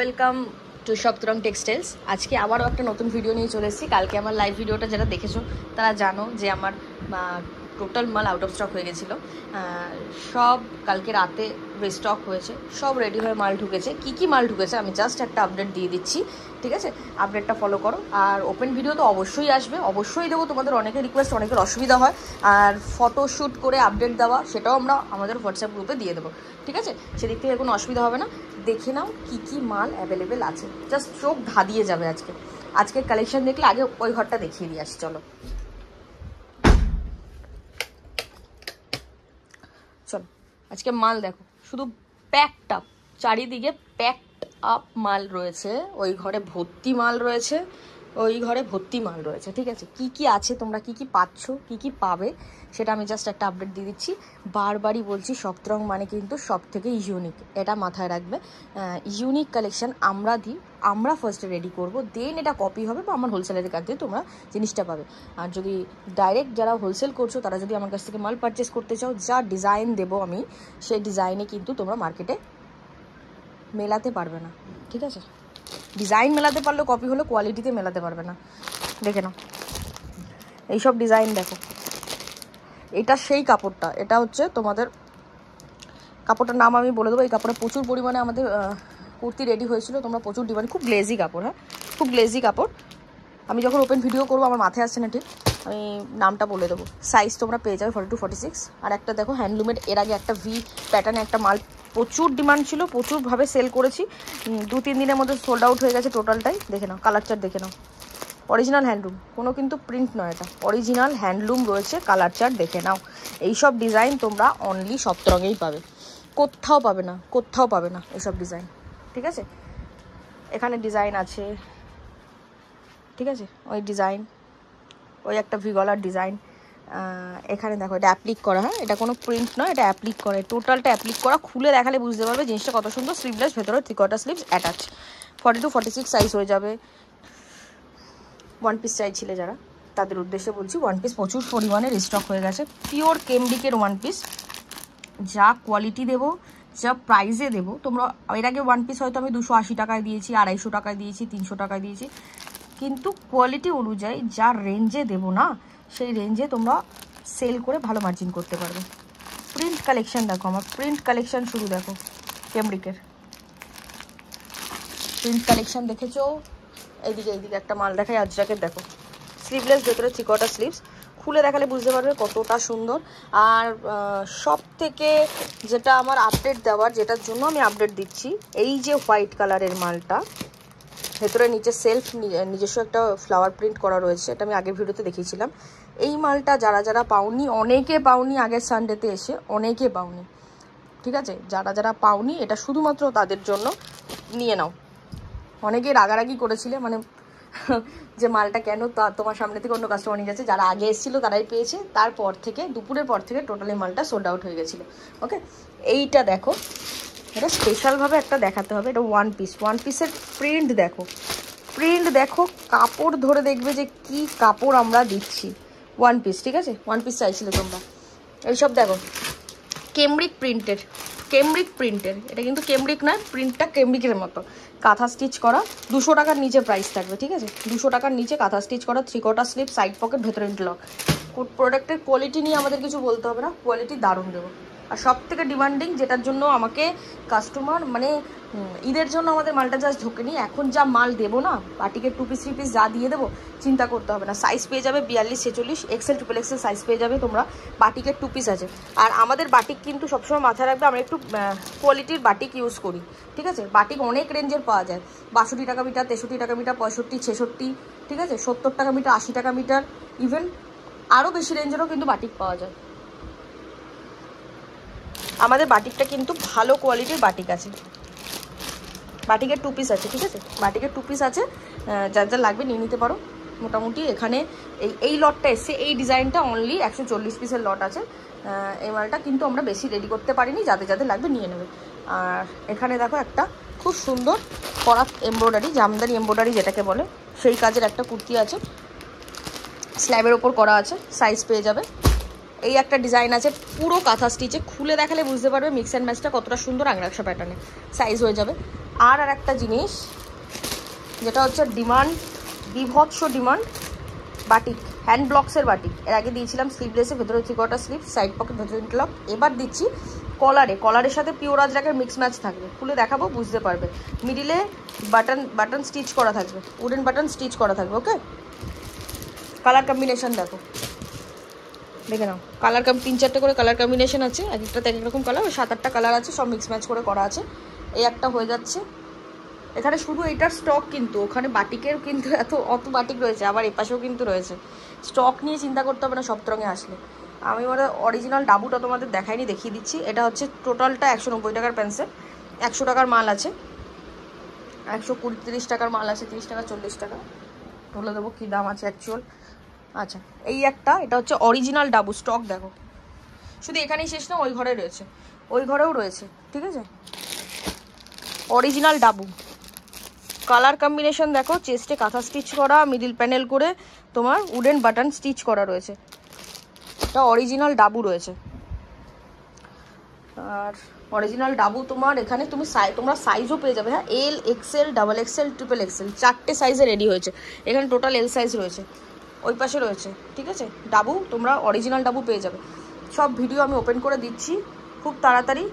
Welcome to সপ্তরং textiles. আজকে আবারও একটা নতুন ভিডিও নিয়ে চলে এসেছি। কালকে আমার লাইভ ভিডিওটা যারা দেখেছো তারা জানো যে আমার টোটাল মাল আউট অফ স্টক হয়ে গেছিলো। সব কালকে রাতে রিস্টক হয়েছে, সব রেডি হয়ে মাল ঢুকেছে। কী মাল ঢুকেছে আমি জাস্ট একটা আপডেট দিয়ে দিচ্ছি, ঠিক আছে? আপডেটটা ফলো করো। আর ওপেন ভিডিও তো অবশ্যই আসবে, অবশ্যই দেবো। তোমাদের অনেকের রিকোয়েস্ট, অনেকের অসুবিধা হয়, আর ফটোশ্যুট করে আপডেট দেওয়া সেটাও আমরা আমাদের হোয়াটসঅ্যাপ গ্রুপে দিয়ে দেবো, ঠিক আছে? সেদিক থেকে কোনো অসুবিধা হবে না। দেখে নাও কী মাল অ্যাভেলেবেল আছে, জাস্ট চোখ ধাঁধিয়ে যাবে। আজকের কালেকশন দেখলে আগে ওই ঘরটা দেখিয়ে দিয়ে আসি, চলো। আজকে মাল দেখো, শুধু প্যাকড আপ, চারিদিকে প্যাকড আপ মাল রয়েছে। ওই ঘরে ভর্তি মাল রয়েছে, ঠিক আছে? কি আছে, তোমরা কি পাচ্ছ, কি পাবে, সেটা আমি জাস্ট একটা আপডেট দিয়ে দিচ্ছি। বারবারই বলছি, সপ্তরং মানে কিন্তু সব থেকে ইউনিক, এটা মাথায় রাখবে। ইউনিক কালেকশন আমরা দিই, আমরা ফার্স্টে রেডি করব, দেন এটা কপি হবে বা আমার হোলসেলের কাছ থেকে তোমরা জিনিসটা পাবে। আর যদি ডাইরেক্ট যারা হোলসেল করছো তারা যদি আমার কাছ থেকে মাল পারচেস করতে চাও, যা ডিজাইন দেবো আমি সেই ডিজাইনে কিন্তু তোমরা মার্কেটে মেলাতে পারবে না, ঠিক আছে? ডিজাইন মেলাতে পারলেও কপি হলে কোয়ালিটিতে মেলাতে পারবে না। দেখে নাও এইসব ডিজাইন, দেখো এটা সেই কাপড়টা, এটা হচ্ছে তোমাদের কাপড়টার নাম আমি বলে দেবো। এই কাপড়ে প্রচুর পরিমাণে আমাদের কুর্তি রেডি হয়েছিল, তোমরা প্রচুর ডিমান্ড। খুব গ্লেজি কাপড়, হ্যাঁ খুব গ্লেজি কাপড়। আমি যখন ওপেন ভিডিও করবো আমার মাথায় আসছে না ঠিক, আমি নামটা বলে দেবো। সাইজ তোমরা পেয়ে যাবে 42, 46। আর একটা দেখো হ্যান্ডলুমের, এর আগে একটা ভি প্যাটার্নে একটা মাল প্রচুর ডিমান্ড ছিল, প্রচুরভাবে সেল করেছি। 2-3 দিনের মধ্যে সোল্ড আউট হয়ে গেছে টোটালটাই। দেখে নাও কালার চার্ট, দেখে নাও। অরিজিনাল হ্যান্ডলুম, কোনো কিন্তু প্রিন্ট নয়, এটা অরিজিনাল হ্যান্ডলুম রয়েছে। কালার চার্ট দেখে নাও। এইসব ডিজাইন তোমরা অনলি সপ্তরঙেই পাবে, কোথাও পাবে না এইসব ডিজাইন, ঠিক আছে? এখানে ডিজাইন আছে, ঠিক আছে? ওই ডিজাইন, ওই একটা ভিগলার ডিজাইন। এখানে দেখো এটা অ্যাপ্লিক করা, হ্যাঁ এটা কোনো প্রিন্ট নয়, এটা অ্যাপ্লিক করা, টোটালটা অ্যাপ্লিক করা। খুলে দেখালে বুঝতে পারবে জিনিসটা কত সুন্দর। স্লিভলেস, ভেতরে 3/4 স্লিভস অ্যাটাচ। 42, 46 সাইজ হয়ে যাবে। ওয়ান পিস চাইছিলে যারা, তাদের উদ্দেশ্যে বলছি, ওয়ান পিস প্রচুর পরিমাণে রিস্টক হয়ে গেছে। পিওর কেমব্রিকের ওয়ান পিস, যা কোয়ালিটি দেবো, যা প্রাইসে দেবো। তোমরা এর আগে ওয়ান পিস হয়তো আমি 280 টাকায় দিয়েছি, 250 টাকায় দিয়েছি, 300 টাকায় দিয়েছি, কিন্তু কোয়ালিটি অনুযায়ী যা রেঞ্জে দেবো না, সেই রেঞ্জে তোমরা সেল করে ভালো মার্জিন করতে পারবে। প্রিন্ট কালেকশন দেখো, আমার প্রিন্ট কালেকশন শুরু দেখো। কেমব্রিকের প্রিন্ট কালেকশন দেখেছো? এইদিকে একটা মাল দেখাই, আজরাকের দেখো। স্লিভলেস, ভেতরে 3/4 স্লিভস। খুলে দেখালে বুঝতে পারবে কতটা সুন্দর। আর সব থেকে যেটা আমার আপডেট দেওয়ার, যেটার জন্য আমি আপডেট দিচ্ছি, এই যে হোয়াইট কালারের মালটা, ভেতরে নিচে সেলফ নিজস্ব একটা ফ্লাওয়ার প্রিন্ট করা রয়েছে, এটা আমি আগের ভিডিওতে দেখিয়েছিলাম। এই মালটা যারা পাওনি, অনেকে পাওনি, আগের সানডেতে এসে অনেকে পাওনি, ঠিক আছে? যারা পাওনি, এটা শুধুমাত্র তাদের জন্য নিয়ে নাও। অনেকে রাগারাগি করেছিলে, মানে যে মালটা কেন তোমার সামনে থেকে অন্য কাস্টমার নিয়ে যাচ্ছে। যারা আগে এসেছিলো তারাই পেয়েছে, তারপর থেকে দুপুরের পর থেকে টোটালি মালটা সোল্ড আউট হয়ে গেছিলো। ওকে, এইটা দেখো, এটা স্পেশালভাবে একটা দেখাতে হবে। এটা ওয়ান পিসের প্রিন্ট দেখো, কাপড় ধরে দেখবে যে কি কাপড় আমরা দিচ্ছি। ওয়ান পিস, ঠিক আছে? ওয়ান পিস চাইছিলে তোমরা। এইসব দেখো কেমব্রিক প্রিন্টের, এটা কিন্তু কেমব্রিক নয়, প্রিন্টটা কেমব্রিকের মতো। কাঁথা স্টিচ করা, 200 টাকার নিচে প্রাইস থাকবে, ঠিক আছে? 200 টাকার নিচে কাঁথা স্টিচ করা, 3/4 স্লিভ, সাইড পকেট, ভেতরে ইন্টারলক। প্রোডাক্টের কোয়ালিটি নিয়ে আমাদের কিছু বলতে হবে না, কোয়ালিটি দারুণ দেবো। আর সব থেকে ডিমান্ডিং, যেটার জন্য আমাকে কাস্টমার, মানে ঈদের জন্য আমাদের মালটা জাস্ট ঢোকেনি, এখন যা মাল দেবো না, বাটিকের 2 পিস 3 পিস যা দিয়ে দেবো, চিন্তা করতে হবে না। সাইজ পেয়ে যাবে 42, 46, XL, XXL সাইজ পেয়ে যাবে তোমরা। বাটিকের 2 পিস আছে। আর আমাদের বাটিক কিন্তু সবসময় মাথায় রাখবে, আমরা একটু কোয়ালিটির বাটিক ইউজ করি, ঠিক আছে? বাটিক অনেক রেঞ্জের পাওয়া যায়। 62 টাকা মিটার, 63 টাকা মিটার, 65, 66, ঠিক আছে? 70 টাকা মিটার, 80 টাকা মিটার, ইভেন আরও বেশি রেঞ্জেরও কিন্তু বাটিক পাওয়া যায়। আমাদের বাটিকটা কিন্তু ভালো কোয়ালিটির বাটিক আছে। বাটিকের 2 পিস আছে, ঠিক আছে? বাটিকের 2 পিস আছে, যা লাগবে নিয়ে নিতে পারো। মোটামুটি এখানে এই লটটা এসছে, এই ডিজাইনটা অনলি 140 পিসের লট আছে। এই মালটা কিন্তু আমরা বেশি রেডি করতে পারিনি, যাদের লাগবে নিয়ে নেবে। আর এখানে দেখো একটা খুব সুন্দর করা এমব্রয়ডারি, জামদানি এমব্রয়ডারি যেটাকে বলে, সেই কাজের একটা কুর্তি আছে, স্ল্যাবের ওপর করা আছে। সাইজ পেয়ে যাবে এই একটা ডিজাইন আছে পুরো কাঁথা স্টিচে, খুলে দেখালে বুঝতে পারবে মিক্স অ্যান্ড ম্যাচটা কতটা সুন্দর আংরাক্সা প্যাটার্নে সাইজ হয়ে যাবে। আর একটা জিনিস যেটা হচ্ছে ডিমান্ড, বিভৎস ডিমান্ড, বাটিক, হ্যান্ড ব্লকসের বাটিক। এর আগে দিয়েছিলাম স্লিভলেসে, ভেতরে 3/4 স্লিভ, সাইড পকেট, ভেতরে ইন্টারলক। এবার দিচ্ছি কলারের সাথে পিওর আজরাকের মিক্স ম্যাচ থাকবে, খুলে দেখাবো বুঝতে পারবে। মিডিলে বাটন স্টিচ করা থাকবে, উডেন বাটন স্টিচ করা থাকবে। ওকে, কালার কম্বিনেশন দেখো, দেখে নাও। কালার 3-4টে করে কালার কম্বিনেশন আছে, এক একটাতে এক এক রকম কালার, 7-8টা কালার আছে, সব মিক্স ম্যাচ করে করা আছে। এই একটা হয়ে যাচ্ছে। এখানে শুধু এটার স্টক, কিন্তু ওখানে বাটিকের কিন্তু অত বাটিক রয়েছে, আবার এপাশেও কিন্তু রয়েছে। স্টক নিয়ে চিন্তা করতে হবে না সপ্তরঙে আসলে। আমি ওরা অরিজিনাল ডাবুটা তোমাদের দেখাইনি, দেখিয়ে দিচ্ছি। এটা হচ্ছে টোটালটা 190 টাকার পেন্সিল, 100 টাকার মাল আছে, 120-30 টাকার মাল আছে, 30 টাকা 40 টাকা বলে দেবো কী দাম আছে অ্যাকচুয়াল। আচ্ছা, এই একটা, এটা হচ্ছে অরিজিনাল ডাবু। স্টক দেখো, শুধু এখানেই শেষ না, ওই ঘরে রয়েছে, ওই ঘরেও রয়েছে, ঠিক আছে। অরিজিনাল ডাবু, কালার কম্বিনেশন দেখো, চেস্টে কাঁথা স্টিচ করা, মিডিল প্যানেল করে তোমার উডেন বাটন স্টিচ করা রয়েছে। এটা অরিজিনাল ডাবু রয়েছে। আর অরিজিনাল ডাবু তোমার এখানে তোমরা সাইজও পেয়ে যাবে। হ্যাঁ, L, XL, double XL, triple XL, 4টে সাইজে রেডি হয়েছে। এখানে টোটাল এল সাইজ রয়েছে, ওই পাশে রয়েছে, ঠিক আছে। ডাবু তোমরা অরিজিনাল ডাবু পেয়ে যাবে। সব ভিডিও আমি ওপেন করে দিচ্ছি খুব তাড়াতাড়ি,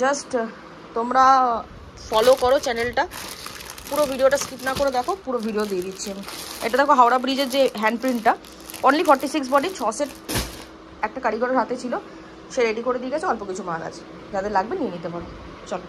জাস্ট তোমরা ফলো করো চ্যানেলটা, পুরো ভিডিওটা স্কিপ না করে দেখো, পুরো ভিডিও দিয়ে দিচ্ছি আমি। এটা দেখো হাওড়া ব্রিজের যে হ্যান্ড প্রিন্টটা, অনলি 46 বডি, 6 সেট একটা কারিগরের হাতে ছিল, সে রেডি করে দিয়ে গেছে, অল্প কিছু মাল আছে, যাদের লাগবে নিয়ে নিতে পারো। চলো।